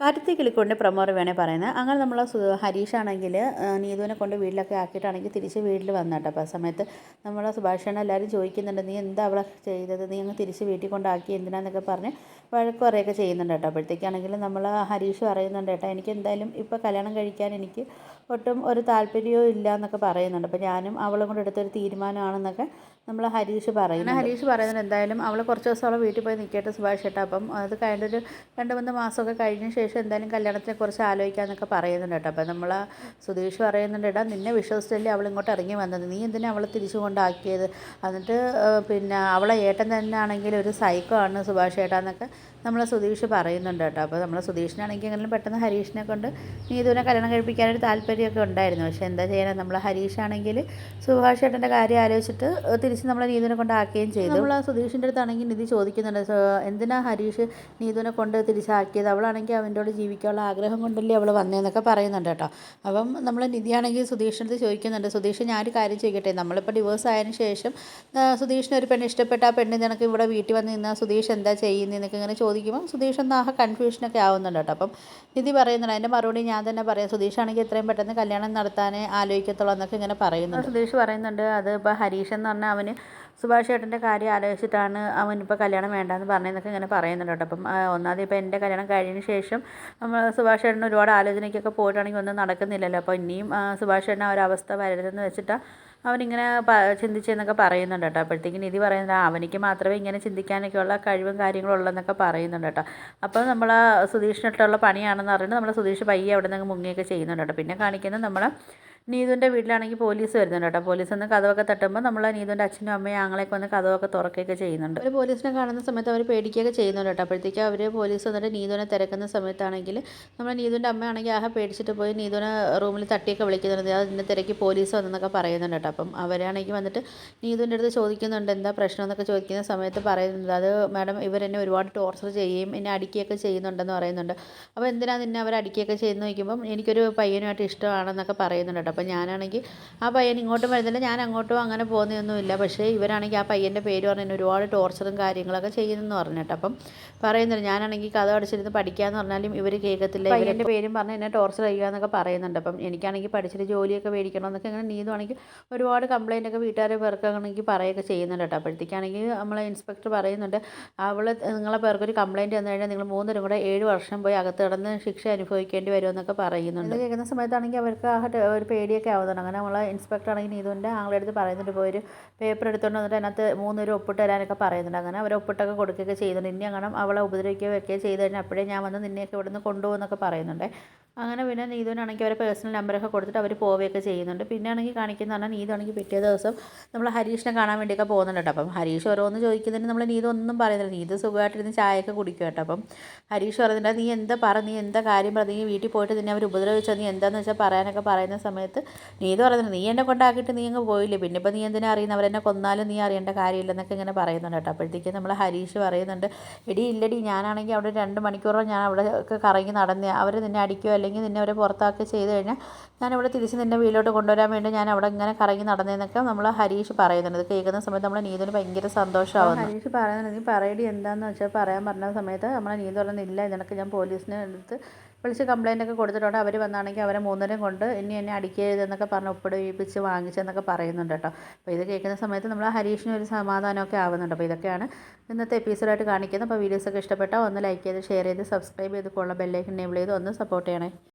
കാറ്റത്തി കിളിക്കൊണ്ട് പ്രമോറ് വേണേൽ പറയുന്നത്. അങ്ങനെ നമ്മൾ ഹരീഷാണെങ്കിൽ നീതുവിനെ കൊണ്ട് വീട്ടിലൊക്കെ ആക്കിയിട്ടാണെങ്കിൽ തിരിച്ച് വീട്ടിൽ വന്നിട്ട് അപ്പോൾ ആ സമയത്ത് നമ്മൾ സുഭാഷേനെ എല്ലാവരും ചോദിക്കുന്നുണ്ട്, നീ എന്താ അവളെ ചെയ്തത്, നീ അങ്ങ് തിരിച്ച് വീട്ടിൽ കൊണ്ടാക്കി എന്തിനാന്നൊക്കെ പറഞ്ഞ് വഴക്ക് പറയുകയൊക്കെ ചെയ്യുന്നുണ്ട് കേട്ടോ. അപ്പോഴത്തേക്കാണെങ്കിലും നമ്മൾ ഹരീഷ് പറയുന്നുണ്ട് കേട്ടോ, എനിക്ക് എന്തായാലും ഇപ്പോൾ കല്യാണം കഴിക്കാൻ എനിക്ക് ഒട്ടും ഒരു താല്പര്യവും ഇല്ല എന്നൊക്കെ പറയുന്നുണ്ട്. അപ്പോൾ ഞാനും അവളും കൂടെ എടുത്തൊരു തീരുമാനമാണെന്നൊക്കെ നമ്മൾ ഹരീഷ് പറയുന്നത്. ഹരീഷ് പറയുന്നത് എന്തായാലും അവൾ കുറച്ച് ദിവസം അവളെ വീട്ടിൽ പോയി നിൽക്കട്ടെ സുഭാഷ് ചേട്ടാ, അപ്പം അത് കഴിഞ്ഞൊരു 2-3 മാസമൊക്കെ കഴിഞ്ഞ ശേഷം എന്തായാലും കല്യാണത്തിനെക്കുറിച്ച് ആലോചിക്കാമെന്നൊക്കെ പറയുന്നുണ്ട് കേട്ടോ. അപ്പോൾ നമ്മൾ സുധീഷ് പറയുന്നുണ്ട്, ഇടാ നിന്നെ വിശ്വസിച്ചല്ലേ അവൾ ഇങ്ങോട്ട് ഇറങ്ങി വന്നത്, നീ എന്തിനാ അവളെ തിരിച്ചു കൊണ്ടാക്കിയത്, എന്നിട്ട് പിന്നെ അവളെ ഏട്ടൻ തന്നെ ആണെങ്കിൽ ഒരു സൈക്കോ ആണ് സുഭാഷ് ചേട്ടാ എന്നൊക്കെ നമ്മൾ സുധീഷ് പറയുന്നുണ്ട് കേട്ടോ. അപ്പോൾ നമ്മൾ സുധീഷിനാണെങ്കിൽ എങ്കിലും പെട്ടെന്ന് ഹരീഷിനെ കൊണ്ട് നീതുവിനെ കല്യാണം കഴിപ്പിക്കാനൊരു താല്പര്യമൊക്കെ ഉണ്ടായിരുന്നു. പക്ഷേ എന്താ ചെയ്യാനാണ്, നമ്മൾ ഹരീഷാണെങ്കിൽ സുഭാഷ് ചേട്ടൻ്റെ കാര്യം ആലോചിച്ചിട്ട് തിരിച്ച് നമ്മളെ നീതുവിനെ കൊണ്ടാക്കുകയും ചെയ്തു. നമ്മൾ സുധീഷിൻ്റെ അടുത്താണെങ്കിൽ നിധി ചോദിക്കുന്നുണ്ട്, എന്തിനാ ഹരീഷ് നീതുവിനെ കൊണ്ട് തിരിച്ചാക്കിയത്, അവളാണെങ്കിൽ അവൻ്റെ കൂടെ ജീവിക്കാനുള്ള ആഗ്രഹം കൊണ്ടല്ലേ അവൾ വന്നതെന്നൊക്കെ പറയുന്നുണ്ട് കേട്ടോ. അപ്പം നമ്മൾ നിധിയാണെങ്കിൽ സുധീഷിൻ്റെ അടുത്ത് ചോദിക്കുന്നുണ്ട്, സുധീഷ് ഞാനൊരു കാര്യം ചോദിക്കട്ടെ, നമ്മളിപ്പോൾ ഡിവോഴ്സ് ആയതിനു ശേഷം സുധീഷിന് ഒരു പെണ്ണ് ഇഷ്ടപ്പെട്ട ആ പെണ്ണ് നിനക്ക് ഇവിടെ വീട്ടിൽ വന്ന് നിന്നാൽ സുധീഷ് എന്താ ചെയ്യുന്നതെന്നൊക്കെ ഇങ്ങനെ ചോദിക്കുമ്പോൾ സുധീഷ് ഒന്ന് കൺഫ്യൂഷനൊക്കെ ആവുന്നുണ്ട് കേട്ടോ. അപ്പം നിധി പറയുന്നുണ്ട്, അതിൻ്റെ മറുപടി ഞാൻ തന്നെ പറയാം, സുധീഷാണെങ്കിൽ എത്രയും പെട്ടെന്ന് കല്യാണം നടത്താനേ ആലോചിക്കത്തുള്ളൂ എന്നൊക്കെ ഇങ്ങനെ പറയുന്നുണ്ട്. സുധീഷ് പറയുന്നുണ്ട്, അത് ഇപ്പോൾ ഹരീഷ് എന്ന് പറഞ്ഞാൽ അവന് സുഭാഷ് ചേട്ടൻ്റെ കാര്യം ആലോചിച്ചിട്ടാണ് അവനിപ്പോൾ കല്യാണം വേണ്ടാന്ന് പറഞ്ഞതെന്നൊക്കെ ഇങ്ങനെ പറയുന്നുണ്ട് കേട്ടോ. അപ്പം ഒന്നാമത് ഇപ്പോൾ എൻ്റെ കല്യാണം കഴിഞ്ഞതിന് ശേഷം നമ്മൾ സുഭാഷ് ചേട്ടന് ഒരുപാട് ആലോചനയ്ക്കൊക്കെ പോയിട്ടാണെങ്കിൽ ഒന്നും നടക്കുന്നില്ലല്ലോ, അപ്പോൾ ഇനിയും സുഭാഷ് ചേട്ടൻ ആ ഒരു അവസ്ഥ വരരുതെന്ന് വെച്ചിട്ടാണ് അവനിങ്ങനെ ചിന്തിച്ചെന്നൊക്കെ പറയുന്നുണ്ട് കേട്ടോ. അപ്പോഴത്തേക്കും നിധി പറയുന്നത് അവനിക്ക് മാത്രമേ ഇങ്ങനെ ചിന്തിക്കാനൊക്കെയുള്ള കഴിവും കാര്യങ്ങളും ഉള്ളതെന്നൊക്കെ പറയുന്നുണ്ട് കേട്ടോ. അപ്പോൾ നമ്മൾ സുധീഷിനിട്ടുള്ള പണിയാണെന്ന് പറഞ്ഞിട്ട് നമ്മൾ സുധീഷ് പയ്യെ അവിടെ നിന്ന് മുങ്ങിയൊക്കെ ചെയ്യുന്നുണ്ട് കേട്ടോ. പിന്നെ കാണിക്കുന്നത് നമ്മൾ നീതുവിൻ്റെ വീട്ടിലാണെങ്കിൽ പോലീസ് വരുന്നുണ്ട് കേട്ടോ. പോലീസ് വന്ന് കഥവൊക്കെ തട്ടുമ്പോൾ നമ്മൾ നീതുവിൻ്റെ അച്ഛനും അമ്മയും ആങ്ങളെയൊക്കെ വന്ന് കഥവൊക്കെ തുറക്കുകയൊക്കെ ചെയ്യുന്നുണ്ട്. അവർ പോലീസിനെ കാണുന്ന സമയത്ത് അവർ പേടിക്കുകയൊക്കെ ചെയ്യുന്നുണ്ട് കേട്ടോ. അപ്പോഴത്തേക്കും അവർ പോലീസ് വന്നിട്ട് നീതുവിനെ തിരക്കുന്ന സമയത്താണെങ്കിൽ നമ്മൾ നീതുവിൻ്റെ അമ്മയാണെങ്കിൽ പേടിച്ചിട്ട് പോയി നീതുവിനെ റൂമിൽ തട്ടിയൊക്കെ വിളിക്കുന്നുണ്ട്, അത് ഇതിൻ്റെ തിരക്ക് പോലീസ് വന്നെന്നൊക്കെ പറയുന്നുണ്ട് കേട്ടോ. അപ്പം അവരാണെങ്കിൽ വന്നിട്ട് നീതുവിൻ്റെ അടുത്ത് ചോദിക്കുന്നുണ്ട് എന്താ പ്രശ്നം എന്നൊക്കെ ചോദിക്കുന്ന സമയത്ത് പറയുന്നുണ്ട്, അത് മാഡം ഇവരെന്നെ ഒരുപാട് ടോർച്ചർ ചെയ്യുകയും എന്നെ അടിക്കുകയൊക്കെ ചെയ്യുന്നുണ്ടെന്ന് പറയുന്നുണ്ട്. അപ്പോൾ എന്തിനാണ് നിന്നെ അവർ അടിക്കുകയൊക്കെ ചെയ്യുന്നത് ചോദിക്കുമ്പം എനിക്കൊരു പയ്യനുമായിട്ട് ഇഷ്ടമാണെന്നൊക്കെ പറയുന്നുണ്ട് കേട്ടോ. അപ്പോൾ ഞാനാണെങ്കിൽ ആ പയ്യൻ ഇങ്ങോട്ടും വരുന്നില്ല, ഞാൻ അങ്ങോട്ടും അങ്ങനെ പോകുന്നതൊന്നുമില്ല, പക്ഷേ ഇവരാണെങ്കിൽ ആ പയ്യൻ്റെ പേര് പറഞ്ഞ് എന്നെ ഒരുപാട് ടോർച്ചറും കാര്യങ്ങളൊക്കെ ചെയ്യുന്നെന്ന് പറഞ്ഞിട്ട്. അപ്പം പറയുന്നുണ്ട്, ഞാനാണെങ്കിൽ കഥ അടച്ചിരുന്ന് പഠിക്കാമെന്ന് പറഞ്ഞാലും ഇവർ കേൾക്കത്തില്ല, പയ്യൻ്റെ പേരും പറഞ്ഞ് എന്നെ ടോർച്ചർ ചെയ്യുക എന്നൊക്കെ പറയുന്നുണ്ട്. അപ്പം എനിക്കാണെങ്കിൽ പഠിച്ചിട്ട് ജോലിയൊക്കെ മേടിക്കണം എന്നൊക്കെ ഇങ്ങനെ നീതുവാണെങ്കിൽ ഒരുപാട് കംപ്ലയിൻ്റ് ഒക്കെ വീട്ടുകാരെ പേർക്കാണെങ്കിൽ പറയുകയൊക്കെ ചെയ്യുന്നുണ്ട് കേട്ടോ. അപ്പോഴത്തേക്കാണെങ്കിൽ നമ്മളെ ഇൻസ്പെക്ടർ പറയുന്നുണ്ട്, നിങ്ങളെ പേർക്കൊരു കംപ്ലയിൻറ്റ് വന്നു കഴിഞ്ഞാൽ നിങ്ങൾ 3 പേരും കൂടെ 7 വർഷം പോയി അകത്ത് കിടന്ന് ശിക്ഷ അനുഭവിക്കേണ്ടി വരുമെന്നൊക്കെ പറയുന്നുണ്ട്. ഇത് കേൾക്കുന്ന സമയത്താണെങ്കിൽ അവർക്ക് ഒരു പേടിയൊക്കെ ആവുന്നുണ്ട്. അങ്ങനെ നമ്മളെ ഇൻസ്പെക്ടർ ആണെങ്കിൽ നീതുവിൻ്റെ ആങ്ങളുടെ അടുത്ത് പറയുന്നുണ്ട്, ഇപ്പോൾ ഒരു പേപ്പർ എടുത്തുകൊണ്ട് വന്നിട്ട് അതിനകത്ത് 3 പേരും ഒപ്പിട്ട് തരാനൊക്കെ പറയുന്നുണ്ട്. അങ്ങനെ അവർ ഒപ്പിട്ടൊക്കെ കൊടുക്കുകയൊക്കെ ചെയ്യുന്നുണ്ട്. ഇനി അങ്ങനെ അവളെ ഉപദ്രവിക്കുകയൊക്കെ ചെയ്ത് കഴിഞ്ഞാൽ അപ്പോഴേ ഞാൻ വന്ന് നിന്നെയൊക്കെ ഇവിടുന്ന് കൊണ്ടുപോകുമെന്നൊക്കെ പറയുന്നുണ്ട്. അങ്ങനെ പിന്നെ നീതുവിനാണെങ്കിൽ അവരെ പേഴ്സണൽ നമ്പറൊക്കെ കൊടുത്തിട്ട് അവർ പോവുകയൊക്കെ ചെയ്യുന്നുണ്ട്. പിന്നെ ആണെങ്കിൽ കാണിക്കുന്ന പറഞ്ഞാൽ നീതുവാണെങ്കിൽ പിറ്റേ ദിവസം നമ്മൾ ഹരീഷിനെ കാണാൻ വേണ്ടിയൊക്കെ പോകുന്നുണ്ട് കേട്ടോ. അപ്പം ഹരീഷ് ഓരോന്ന് ചോദിക്കുന്നതിന് നമ്മൾ നീതു ഒന്നും പറയുന്നില്ല, നീതു സുഖമായിട്ടിരുന്ന് ചായയൊക്കെ കുടിക്കും കേട്ടോ. അപ്പം ഹരീഷ് പറയുന്നുണ്ട്, നീ എന്താ കാര്യം പറ, നീ വീട്ടിൽ പോയിട്ട് നിന്നെ അവർ ഉപദ്രവിച്ചോ, നീ എന്താണെന്ന് വെച്ചാൽ പറയാനൊക്കെ പറയുന്ന സമയത്ത് നീതു പറയുന്നുണ്ട്, നീ എന്നെ കൊണ്ടാക്കിയിട്ട് നീ അങ്ങ് പോയില്ലേ, പിന്നെ ഇപ്പോൾ നീ എന്തിനാ അറിയുന്നത്, അവരെന്നെ കൊന്നാലും നീ അറിയേണ്ട കാര്യമില്ലെന്നൊക്കെ ഇങ്ങനെ പറയുന്നുണ്ട് കേട്ടോ. അപ്പോഴത്തേക്കും നമ്മൾ ഹരീഷ് പറയുന്നുണ്ട്, എടി ഇല്ലടി, ഞാനാണെങ്കിൽ അവിടെ 2 മണിക്കൂറോളം ഞാൻ അവിടെ ഒക്കെ കറങ്ങി നടന്ന് അവർ നിന്നെ അടിക്കുകയോ അല്ലെങ്കിൽ നിന്നെ അവരെ പുറത്താക്കുകയോ ചെയ്ത് കഴിഞ്ഞാൽ ഞാനിവിടെ തിരിച്ച് നിന്നെ വീട്ടിലോട്ട് കൊണ്ടുവരാൻ വേണ്ടി ഞാൻ അവിടെ ഇങ്ങനെ കറങ്ങി നടന്നതെന്നൊക്കെ നമ്മൾ ഹരീഷ് പറയുന്നുണ്ട്. ഇത് കേൾക്കുന്ന സമയത്ത് നമ്മൾ നീതുവിന് ഭയങ്കര സന്തോഷമാവും. ഹരീഷ് പറയുന്നുണ്ട്, നീ പറയടി എന്താണെന്ന് വെച്ചാൽ പറയാൻ പറഞ്ഞ സമയത്ത് നമ്മളെ നീതു പറയുന്നില്ല, ഇതിനൊക്കെ ഞാൻ പോലീസിനെ അടുത്ത് വിളിച്ച് കംപ്ലയിൻ്റ് ഒക്കെ കൊടുത്തിട്ടുണ്ട്, അവർ വന്നാണെങ്കിൽ അവരെ 3 പേരും കൊണ്ട് ഇനി എന്നെ അടിക്കരുതെന്നൊക്കെ പറഞ്ഞ് ഒപ്പിടിപ്പിച്ച് വാങ്ങിച്ചെന്നൊക്കെ പറയുന്നുണ്ട് കേട്ടോ. അപ്പോൾ ഇത് കേൾക്കുന്ന സമയത്ത് നമ്മൾ ഹരീഷിന് ഒരു സമാധാനമൊക്കെ ആവുന്നുണ്ട്. അപ്പോൾ ഇതൊക്കെയാണ് ഇന്നത്തെ എപ്പിസോഡായിട്ട് കാണിക്കുന്നത്. അപ്പോൾ വീഡിയോസൊക്കെ ഇഷ്ടപ്പെട്ടാൽ ഒന്ന് ലൈക്ക് ചെയ്ത് ഷെയർ ചെയ്ത് സബ്സ്ക്രൈബ് ചെയ്ത് ബെല്ലൈക്കൺ എനേബിൾ ചെയ്ത് ഒന്ന് സപ്പോർട്ട് ചെയ്യണേ.